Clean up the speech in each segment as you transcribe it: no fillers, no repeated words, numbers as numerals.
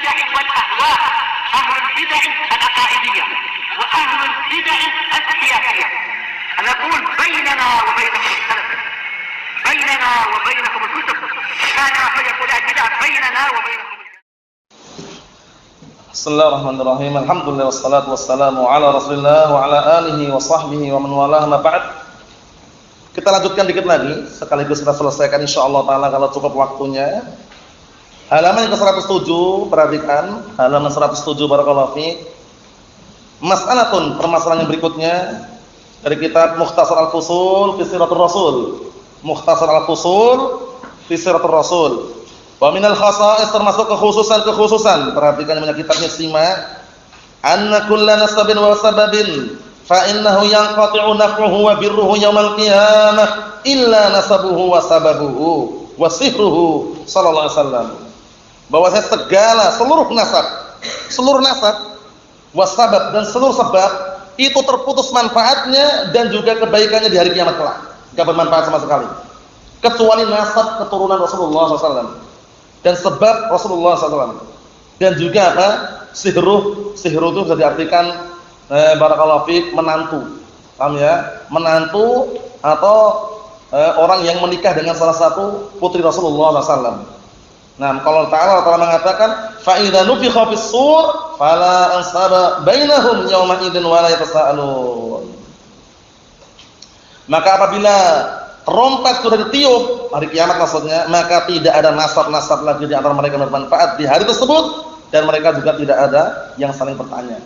البدع والأهواء، أهل البدع العقائدية وأهل البدع السياسية. نقول بيننا وبينكم السلف، بيننا وبينكم الكتب، كان فيقول البدع بيننا وبينكم. Bismillahirrahmanirrahim. Alhamdulillah wassalatu wassalamu ala Rasulillah wa ala alihi wa sahbihi wa man walah, ma ba'd. Kita lanjutkan dikit lagi sekaligus kita selesaikan insyaallah taala kalau cukup waktunya. Halaman yang ke-107, perhatikan halaman 107, barakallahu fiik. Mas'alatun, permasalahan yang berikutnya dari kitab Mukhtasar Al-Fusul fi Siratul Rasul. Mukhtasar Al-Fusul fi Siratul Rasul. Wa minal khasa'is, termasuk kekhususan. Perhatikan yang kitabnya simak. Anna kulla nasabin wa sababin fa innahu yanqati'u naf'uhu wa birruhu yaumal qiyamah illa nasabuhu wa sababuhu wa sihruhu sallallahu alaihi wasallam. Bahwasanya segala seluruh nasab wasabab dan seluruh sebab itu terputus manfaatnya dan juga kebaikannya di hari kiamat kelak. Enggak bermanfaat sama sekali. Kecuali nasab keturunan Rasulullah SAW dan sebab Rasulullah SAW. Dan juga apa? Sihru itu bisa diartikan barakallahu fiik menantu. Paham ya? Menantu atau orang yang menikah dengan salah satu putri Rasulullah SAW. Nah, kalau Allah Ta'ala mengatakan fa idza nufikha fis-sur fala ansaba bainahum yawma idzin wa la yatasaalun. Maka apabila trompet sudah ditiup, hari kiamat maksudnya, maka tidak ada nasab-nasab lagi di antara mereka yang bermanfaat di hari tersebut, dan mereka juga tidak ada yang saling bertanya.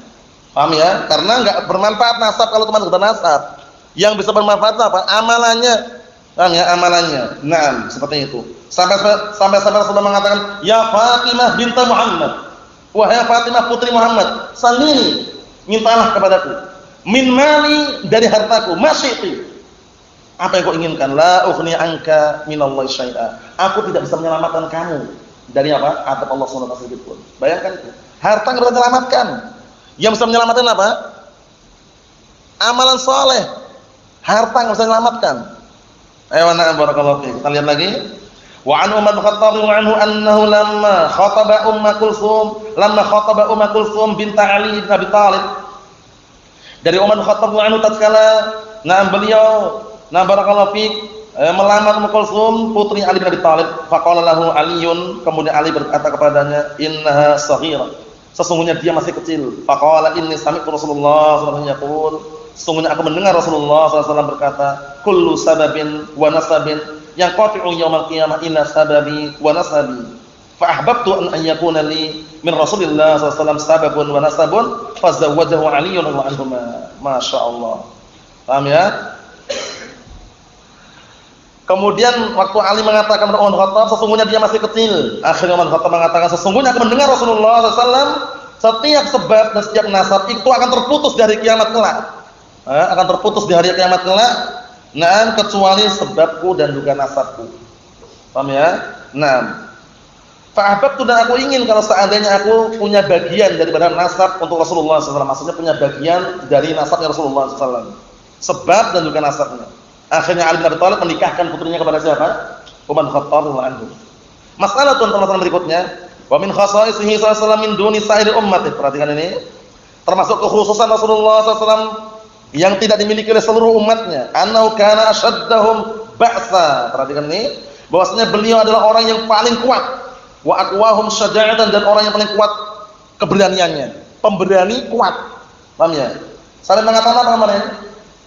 Paham ya? Karena enggak bermanfaat nasab kalau cuma sekedar nasab. Yang bisa bermanfaat apa? Amalannya. Paham ya? Amalannya. Naam, seperti itu. Sampai Rasulullah mengatakan, "Ya Fatimah binta Muhammad, wahai Fatimah putri Muhammad, salini, mintalah kepadaku min mali, dari hartaku, masyiti. Apa yang kau inginkan? La ughni anka minallahi syai'a. Aku tidak bisa menyelamatkan kamu dari apa? Adab Allah Subhanahu wa taala sedikit pun." Bayangkan itu. Harta enggak bisa menyelamatkan. Yang bisa menyelamatkan apa? Amalan saleh. Harta enggak bisa menyelamatkan. Ayo na'am barakallahu fiik. Kita lihat lagi. Wa an Umar bin Khattab anhu annahu lamma khataba Ummu Kulsum bint Ali bin Abi Thalib. Dari Umar bin Khattab anhu tatkala beliau barakallahu fiik melamar Ummu Kulsum putri Ali bin Abi Thalib, faqala lahu Aliyun, kemudian Ali berkata kepadanya, innaha shaghira, sesungguhnya dia masih kecil. Faqala inni sami'tu Rasulullah sallallahu alaihi wasallam, sesungguhnya aku mendengar Rasulullah sallallahu alaihi wasallam berkata, kullu sababin wa nasabin yanqati'u yaumal qiyamah illa sababi wa nasabi. Fa ahbabtu an yakuna li min Rasulillah sallallahu alaihi wasallam sababun wa nasabun fazawwajahu Aliyun radhiyallahu anhuma. Masyaallah. Paham ya? Kemudian waktu Ali mengatakan kepada Umar bin Khattab, sesungguhnya dia masih kecil. Akhirnya Umar bin Khattab mengatakan, sesungguhnya aku mendengar Rasulullah SAW, setiap sebab dan setiap nasab itu akan terputus dari kiamat kelak. Akan terputus di hari kiamat kelak. Naam, kecuali sebabku dan juga nasabku. Paham ya? Naam. Fa'ahbabtu, dan aku ingin kalau seandainya aku punya bagian daripada nasab untuk Rasulullah SAW. Maksudnya punya bagian dari nasabnya Rasulullah SAW. Sebab dan juga nasabnya. Akhirnya Ali bin Abi Thalib menikahkan putrinya kepada siapa? Umar bin Khattab radhiyallahu anhu. Masalah permasalahan berikutnya, wa min khasa'isihi sallallahu alaihi wasallam min duni sa'iri ummati. Perhatikan ini. Termasuk kekhususan Rasulullah SAW yang tidak dimiliki oleh seluruh umatnya. Annahu kana ashaddahum ba'sa. Perhatikan ini, bahwasanya beliau adalah orang yang paling kuat. Wa aqwahum syaja'atan, dan orang yang paling kuat keberaniannya. Pemberani kuat. Paham ya? Saling mengatakan apa kemarin?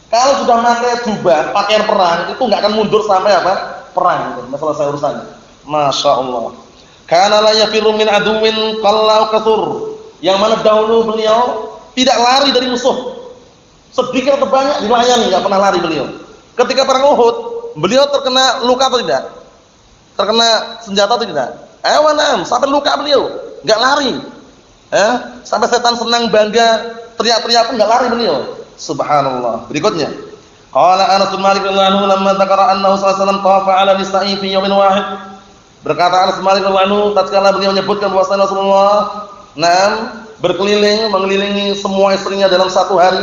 Kalau sudah pakai jubah, pakaian perang, itu enggak akan mundur sampai apa? Perang gitu. Masalah saya urusannya. Masya Allah. Kana la yafiru min aduwin qallau katsur. Yang mana dahulu beliau tidak lari dari musuh. Sedikit atau banyak dilayani, enggak pernah lari beliau. Ketika perang Uhud, beliau terkena luka atau tidak? Terkena senjata atau tidak? Awanam, sampai luka beliau, enggak lari. Sampai setan senang bangga, teriak-teriak pun enggak lari beliau. Subhanallah. Berikutnya, qala Anas bin Malik radhiyallahu anhu lamma dzakara annahu sallallahu alaihi wasallam tawafa 'ala nisa'i fi yawmin wahid. Berkata Anas bin Malik radhiyallahu anhu tatkala beliau menyebutkan bahwa Rasulullah berkeliling mengelilingi semua istrinya dalam satu hari.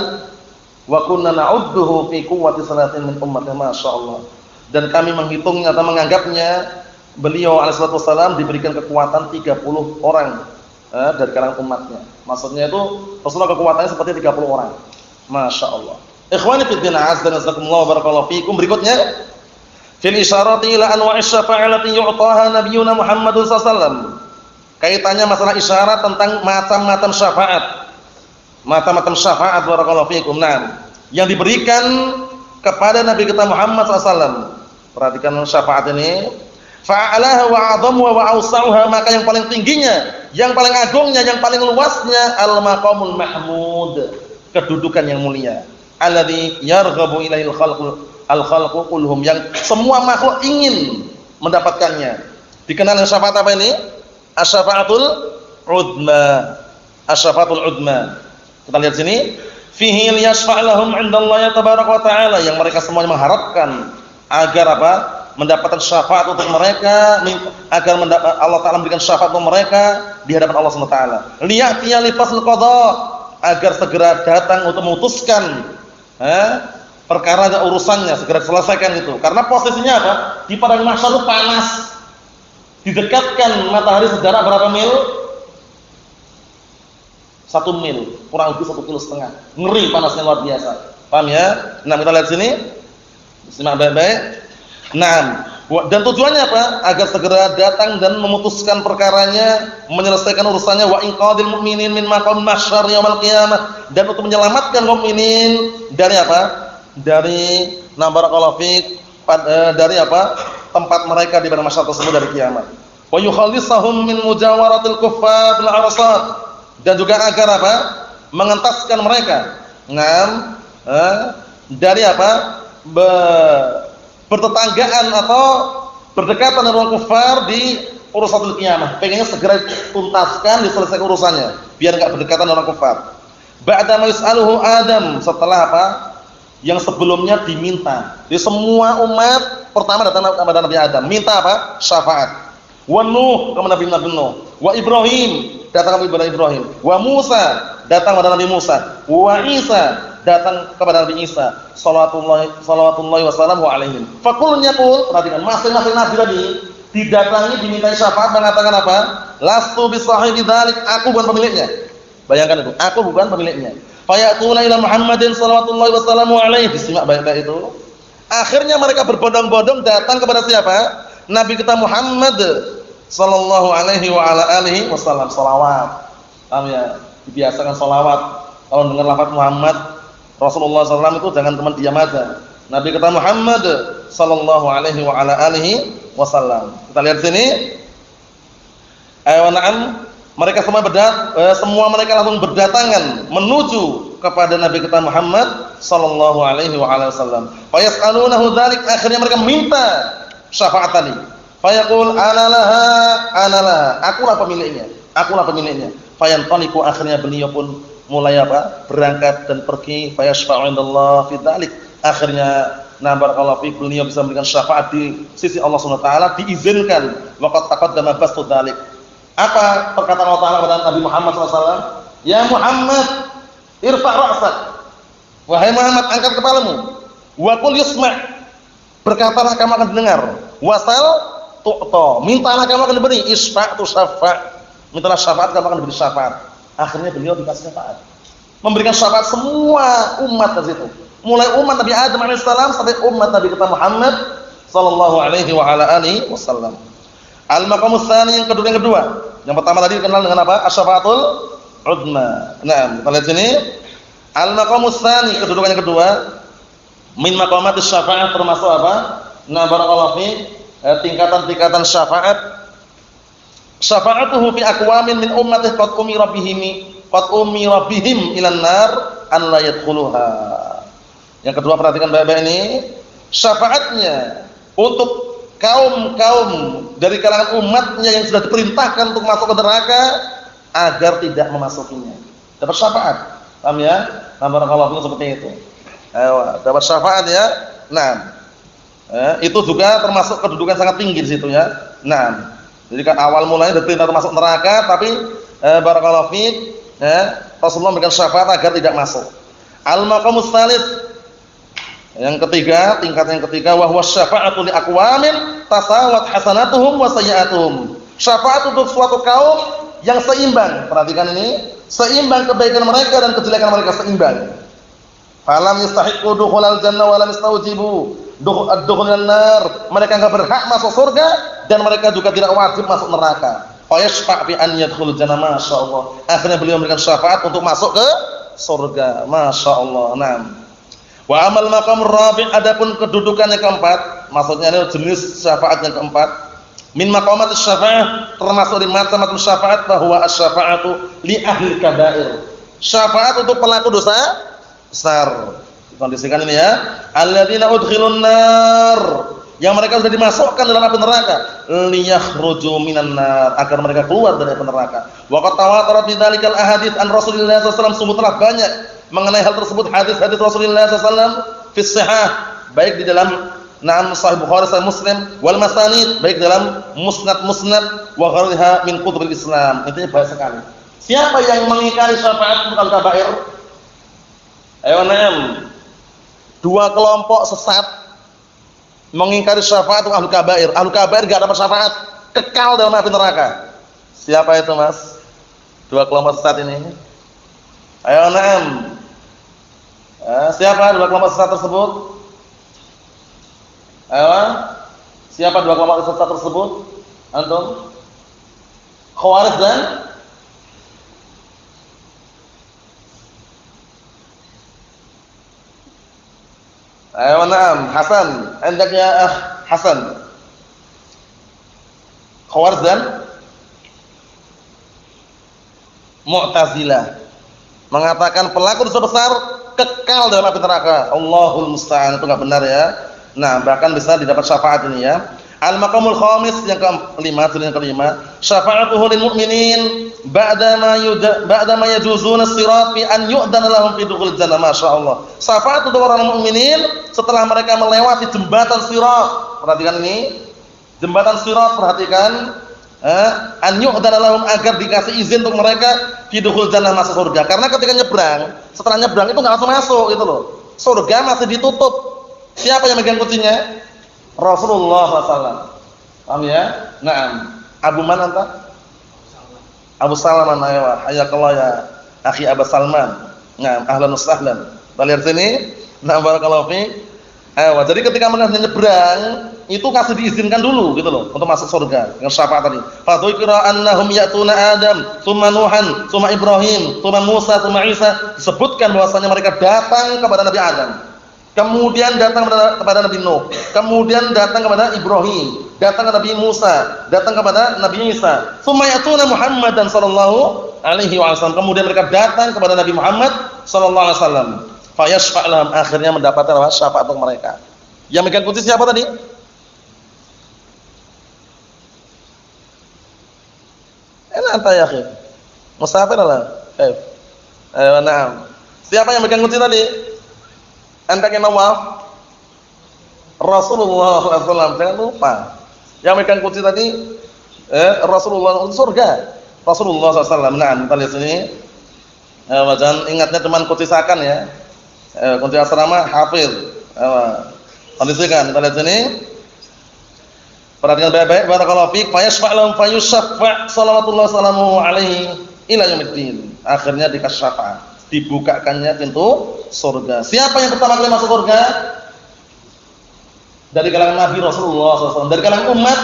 Wa kunna na'udduhu fi quwwati salatin min ummati, masyaallah. Dan kami menghitungnya atau menganggapnya beliau alaihi wasallam diberikan kekuatan 30 orang dari kalangan umatnya. Maksudnya itu Rasulullah kekuatannya seperti 30 orang. Masya Allah. Ikhwani fid din azza wa jalla barakallahu fikum. Berikutnya fil isyarati ila anwa'i syafa'ati yu'taha nabiyuna Muhammadun sallallahu alaihi wasallam. Kaitannya masalah isyarat tentang macam-macam syafaat. Macam-macam syafaat barakallahu fikum. Nah, yang diberikan kepada Nabi kita Muhammad sallallahu alaihi wasallam. Perhatikan syafaat ini. Fa'alaha wa 'azamha wa awsa'uha, maka yang paling tingginya, yang paling agungnya, yang paling luasnya al-maqamul mahmud, kedudukan yang mulia. Alladzi yarghabu ilaihil khalqu kulluhum, yang semua makhluk ingin mendapatkannya. Dikenal dengan syafaat apa ini? Asy-syafaatul udma. Asy-syafaatul udma. Kita lihat sini, fihi liyashfa' lahum 'indallahi tabaraka wa ta'ala, yang mereka semuanya mengharapkan agar apa? Mendapatkan syafaat untuk mereka, agar Allah Ta'ala memberikan syafaat untuk mereka di hadapan Allah Subhanahu wa taala. Liya'tiya li fasl qada, agar segera datang untuk memutuskan perkara dan urusannya, segera selesaikan itu. Karena posisinya apa? Di padang mahsyar itu panas. Didekatkan matahari sejarak berapa mil? 1 mil, kurang lebih 1,5 kg. Ngeri panasnya, luar biasa. Paham ya? Nah, kita lihat sini. Simak baik-baik. Nah, dan tujuannya apa? Agar segera datang dan memutuskan perkaranya, menyelesaikan urusannya, wa inqadil mu'minin min maqam mahsyar yaumil qiyamah, dan untuk menyelamatkan mukminin dari apa? Dari barakallahu fik, dari apa? Tempat mereka di padang mahsyar tersebut dari kiamat. Wa yukhallisahum min mujawaratil kuffar bil arsad, dan juga agar apa? Mengentaskan mereka. Dari apa? Bertetanggaan atau berdekatan dengan orang kafir di urusan kiamat. Pengennya segera tuntaskan, diselesaikan urusannya, biar enggak berdekatan dengan orang kafir. Ba'da ma yus'aluhu Adam, setelah apa? Yang sebelumnya diminta. Di semua umat pertama datang kepada Nabi Adam, minta apa? Syafaat. Wa Nuh kepada Nabi Nuh, wa Ibrahim datang kepada Ibrahim, wa Musa datang kepada Nabi Musa, wa Isa datang kepada Nabi Isa, salawatullahi wasallamu alaihim. Faqulnya qul, perhatikan, masing-masing nabi tadi didatangi dimintai syafaat, mengatakan apa? Lastu bisahibi dzalik, aku bukan pemiliknya. Bayangkan itu, aku bukan pemiliknya. Fayatuna ila Muhammadin salawatullahi wasallamu alaihi. Disimak baik-baik itu. Akhirnya mereka berbondong-bondong datang kepada siapa? Nabi kita Muhammad sallallahu alaihi wa ala alihi wasallam. Salawat. Paham ya? Dibiasakan salawat. Kalau dengar lafaz Muhammad Rasulullah SAW itu jangan teman diam aja. Nabi kita Muhammad sallallahu alaihi wa ala alihi wasallam. Kita lihat sini. Na'am, mereka semua mereka langsung berdatangan menuju kepada Nabi kita Muhammad sallallahu alaihi wa ala wasallam. Fa yas'alunahu dzalik, akhirnya mereka minta syafaat tadi. Fa yaqul ana laha, akulah pemiliknya. Fa yantaliqu, akhirnya beliau pun mulai apa? Berangkat dan pergi. Fa yashfa'u indallah fi dzalik. Akhirnya barakallahu fi, beliau bisa memberikan syafaat di sisi Allah Subhanahu wa taala, diizinkan. Waqad taqaddama bastu dzalik. Apa perkataan Allah Taala kepada Nabi Muhammad SAW? Ya Muhammad, irfa' ra'sak. Wahai Muhammad, angkat kepalamu. Wa qul yusma'. Berkatalah kamu akan dengar. Wasal tu'ta. Mintalah kamu akan diberi. Isfa' tu syafa'. Mintalah syafaat, kamu akan diberi syafaat. Akhirnya beliau dikasih syafaat. Memberikan syafaat semua umat di situ. Mulai umat Nabi Adam alaihissalam sampai umat Nabi kita Muhammad sallallahu alaihi wa ala alihi wasallam. Al-maqamus tsani, yang kedua. Yang pertama tadi dikenal dengan apa? Asy-syafaatul udma. Nah, kita lihat sini. Al-maqamus tsani, kedudukan yang kedua. Min maqamatis syafaat, termasuk apa? Barakallahu fi, tingkatan-tingkatan syafaat. Syafa'atuhu fi aqwamin min ummatihi qad umira bihim ilan nar an la yadkhuluha. Yang kedua, perhatikan baik-baik ini, syafaatnya untuk kaum-kaum dari kalangan umatnya yang sudah diperintahkan untuk masuk ke neraka agar tidak memasukinya. Dapat syafaat. Paham ya? Barakallahu seperti itu. Dapat syafaat ya. Nah, itu juga termasuk kedudukan sangat tinggi di situ ya. Nah, jadi kan awal mulanya diperintah masuk neraka, tapi barakallahu fiik, Rasulullah memberikan syafaat agar tidak masuk. Al-maqamus tsalits, yang ketiga, tingkat yang ketiga, wa huwa syafa'atu li aqwamin tasawat hasanatuhum wa sayyi'atuhum. Syafaat untuk suatu kaum yang seimbang. Perhatikan ini, seimbang kebaikan mereka dan kejelekan mereka seimbang. Falam yastahiqu dukhulal jannah wa lam yastawjibu dukhulal nar. Mereka enggak berhak masuk surga dan mereka juga tidak wajib masuk neraka. Fa yashfa' bi an yadkhulul jannah, masyaallah. Akhirnya beliau memberikan syafaat untuk masuk ke surga. Masyaallah. Naam. Wa amal maqam rabi', adapun kedudukan yang keempat, maksudnya ini jenis syafaat yang keempat, min maqamat syafa'ah, termasuk di macam-macam syafaat, bahwa asy-syafa'atu li ahli kabair. Syafaat untuk pelaku dosa besar. Kondisikan ini ya, alladzina udkhilun nar, yang mereka sudah dimasukkan dalam api neraka, liyakhruju minan nar, agar mereka keluar dari api neraka. Wa qad tawatarat bidzalikal ahadits an Rasulillah sallallahu alaihi wasallam, sungguh telah banyak mengenai hal tersebut hadis-hadis Rasulullah SAW fi sahih, baik di dalam Sahih Bukhari, Sahih Muslim, wal masanid, baik dalam musnad wa ghairiha min kutubil Islam. Intinya banyak sekali. Siapa yang mengingkari syafaat untuk al-kabair? Ayo na'am. Dua kelompok sesat mengingkari syafaat untuk ahlu kabair. Ahlu kabair enggak dapat syafaat, kekal dalam api neraka. Siapa itu, Mas? Dua kelompok sesat ini. Ayo na'am. Siapa dua kelompok sesat tersebut? Ayo. Siapa dua kelompok sesat tersebut? Antum? Khawarij dan ayo na'am, Hasan. Andak ya Hasan. Khawarij dan Mu'tazilah. Mengatakan pelaku dosa besar kekal dalam api neraka. Allahul musta'an, itu enggak benar ya. Nah, bahkan bisa didapat syafaat ini ya. Al-maqamul khamis, yang kelima, syafa'atuhu lil mu'minin ba'da ma yajuzuna as-sirat bi an yu'dana lahum fi dukhul jannah. Masyaallah. Syafaat untuk orang mukminin setelah mereka melewati jembatan sirat. Perhatikan ini. Jembatan sirat, perhatikan. An yu'dana lahum, agar dikasih izin untuk mereka fi dukhul jannah, masuk surga. Karena ketika nyebrang, setelah nyebrang itu enggak langsung masuk gitu loh. Surga masih ditutup. Siapa yang megang kuncinya? Rasulullah SAW. Paham ya? Naam. Abu man anta? Abu Salman. Ayo, hayakallah ya akhi Abu Salman. Naam, ahlan wa sahlan. Kita lihat sini. Naam, barakallahu fiik. Ayo, jadi ketika mereka nyebrang, itu kasih diizinkan dulu gitu loh untuk masuk surga dengan syafaat tadi. Fa dzikra annahum ya'tuna Adam, tsumma Nuhan, tsumma Ibrahim, tsumma Musa, tsumma Isa. Disebutkan bahwasanya mereka datang kepada Nabi Adam. Kemudian datang kepada Nabi Nuh, kemudian datang kepada Ibrahim, datang kepada Nabi Musa, datang kepada Nabi Isa. Tsumma ya'tuna Muhammadan sallallahu alaihi wasallam. Kemudian mereka datang kepada Nabi Muhammad sallallahu alaihi wasallam. Fa yashfa' lahum, akhirnya mendapatkan syafaat untuk mereka. Yang megang kunci siapa tadi? Anta ya akhi. Musafir lah. Ayo, na'am. Siapa yang megang kunci tadi? Anta kena maaf. Rasulullah SAW, jangan lupa. Yang megang kunci tadi Rasulullah, surga. Rasulullah SAW. Nah, kita lihat sini. Jangan ingatnya cuma kunci sakan ya. Kunci asrama hafid. Kondisikan, kita lihat sini. Perhatikan baik-baik. Barakallahu fiik. Fa yashfa' lahum fa yushaffa' salawatullah salamuhu alaihi ila yaumiddin. Akhirnya dikasih syafaat, dibukakannya pintu surga. Siapa yang pertama kali masuk surga? Dari kalangan Nabi Rasulullah SAW, dari kalangan umat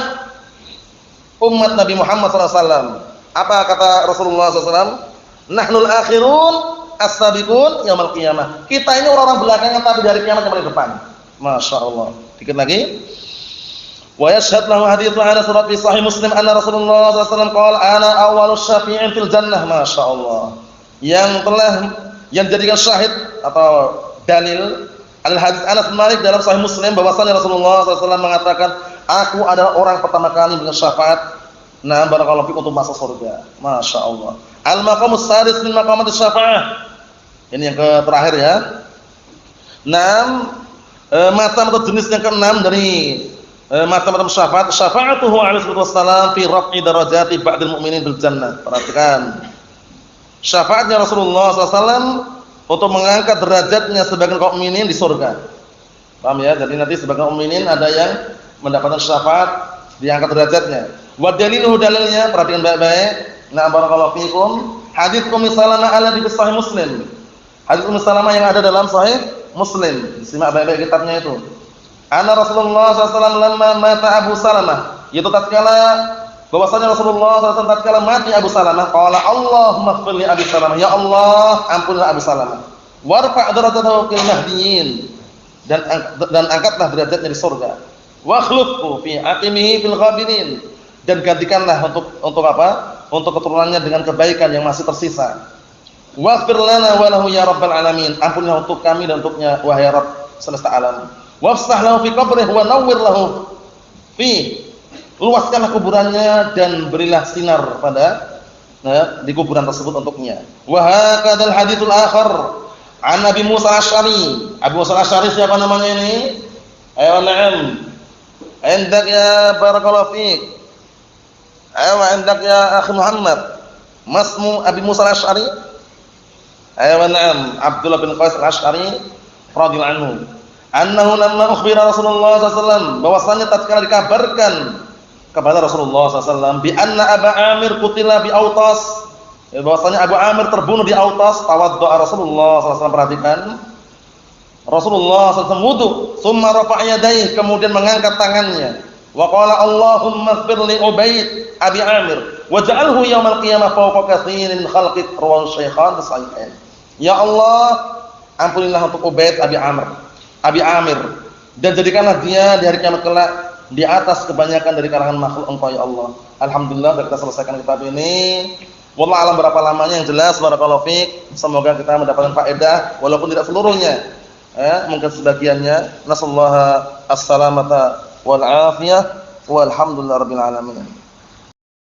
Nabi Muhammad SAW. Apa kata Rasulullah SAW? Nahnul akhirun as-sabiqun yaumil qiyamah. Kita ini orang-orang belakangan tapi dari kiamat yang paling depan. Masya Allah. Dikit lagi. Wa yashhad lahu hadits Anas fi sahih Muslim anna Rasulullah SAW qala ana awwalus syafi'in fil jannah. Masya Allah. Yang dijadikan syahid atau dalil al-hadits Anas bin Malik dalam sahih Muslim bahwasanya Rasulullah SAW mengatakan, aku adalah orang pertama kali dengan syafaat. Nah, barakallahu fikum, untuk masuk surga. Masya Allah. Al-maqamus sadis min maqamatis syafa'ah. Ini yang terakhir ya. 6 macam atau jenis yang ke-6 dari macam-macam syafaat. Syafa'atuhu alaihi wassalam fi raf'i darajati ba'dil mu'minin bil jannah. Perhatikan. Syafaatnya Rasulullah SAW untuk mengangkat derajatnya sebagian kaum mukminin di surga. Paham ya? Jadi nanti sebagian kaum mukminin ada yang mendapatkan syafaat, diangkat derajatnya. Wa daliluhu, dalilnya, perhatikan baik-baik. Nah, barakallahu fikum. Hadits Ummu Salamah alladhi fi Sahih Muslim. Hadits Ummu Salamah yang ada dalam Sahih Muslim. Simak baik-baik kitabnya itu. Anna Rasulullah SAW lamma mata Abu Salamah. Yaitu tatkala bahwasanya Rasulullah SAW tatkala mati Abu Salamah, qala Allahumma ighfir li Abi Salamah. Ya Allah, ampunilah Abu Salamah. Warfa' darajatahu fil mahdiyyin. Dan angkatlah derajatnya di surga. Wa akhlifhu fi aqimihi fil ghabirin. Dan gantikanlah untuk apa? Untuk keturunannya dengan kebaikan yang masih tersisa. Waghfir lana wa lahu ya rabbal alamin. Ampunilah untuk kami dan untuknya wahai Rabb semesta alam. Wafsah lahu fi qabrihi wa nawwir lahu fi. Luaskanlah kuburannya dan berilah sinar pada di kuburan tersebut untuknya. Wa hakadzal haditsul akhar an Nabi Musa Asy'ari. Abu Musa Asy'ari siapa namanya ini? Ayo na'am. Indak ya barakallahu fiik. Ayo indak ya akhi Muhammad. Masmu Abi Musa Asy'ari? Ayo na'am, Abdullah bin Qais Al-Asy'ari radhiyallahu anhu. Annahu lamma ukhbira Rasulullah sallallahu alaihi wasallam, bahwasanya tatkala dikabarkan kepada Rasulullah sallallahu alaihi wasallam bi anna Aba Amir qutila bi Autas, bahwasanya Abu Amir terbunuh di Autas, tawaddu'a Rasulullah sallallahu alaihi wasallam, perhatikan. Rasulullah sallallahu alaihi wasallam wudu, tsumma rafa'a yadayhi, kemudian mengangkat tangannya. Wa qala Allahumma ighfir li Ubayd Abi Amir waj'alhu yaumal qiyamah fawqa katsirin min khalqik, rawahu Syaikhan fi sahihain. Ya Allah, ampunilah untuk Ubayd Abi Amir, dan jadikanlah dia di hari kiamat kelak di atas kebanyakan dari kalangan makhluk Engkau ya Allah. Alhamdulillah kita selesaikan kitab ini. Wallahu alam berapa lamanya, yang jelas barakallahu fiik. Semoga kita mendapatkan faedah walaupun tidak seluruhnya. Mungkin sebagiannya. Nasallaha as-salamata wal afiyah walhamdulillahirabbil alamin.